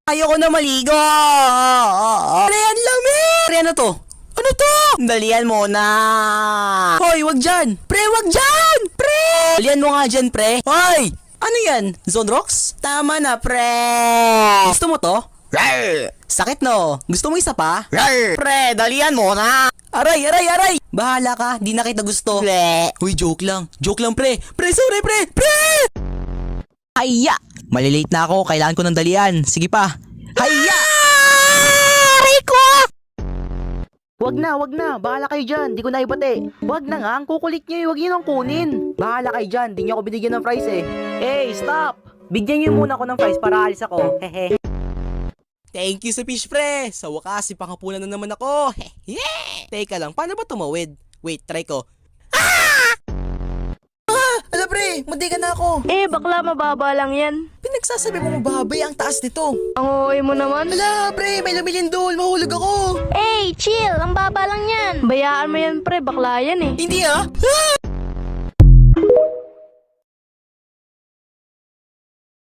Ayoko na maligo. Pre, ang lamig. Pre, ano to? Ano to? Dalian mo na. Hoy, wag dyan. Pre, wag dyan. Pre. Dalian mo nga dyan, pre. Hoy. Ano yan? Zone rocks? Tama na, pre. Gusto mo to? Rar. Sakit no. Gusto mo isa pa? Rar. Pre, dalian mo na. Aray, aray, aray. Bahala ka. Di na kita gusto. Pre. Uy, joke lang. Joke lang, pre. Pre, sorry, pre. Pre. Hayya. Malilate na ako. Kailangan ko ng dalian. Sige pa. Hayya. Aray ko. Wag na. Bahala kayo dyan. Di ko na ibate. Wag na nga. Ang kukulit nyo. Wag nyo nang kunin. Bahala kayo dyan. Di nyo ako binigyan ng fries eh. Hey, stop! Bigyan nyo muna ako ng fries para alis ako. Hehe. Thank you sa fish, pre. Sa wakas, ipangapunan na naman ako. Yeah! Teka lang, paano ba tumawid? Wait, try ko. Ala pre, muntikan na ako. Eh, bakla mababa lang yan. Pinagsasabi mo mababay ang taas nito. Ang uwi mo naman. Ala pre, may labilin doon. Mahulog ako. Hey, chill! Ang baba lang yan. Bayaan mo yan, pre. Bakla yan eh. Hindi ah.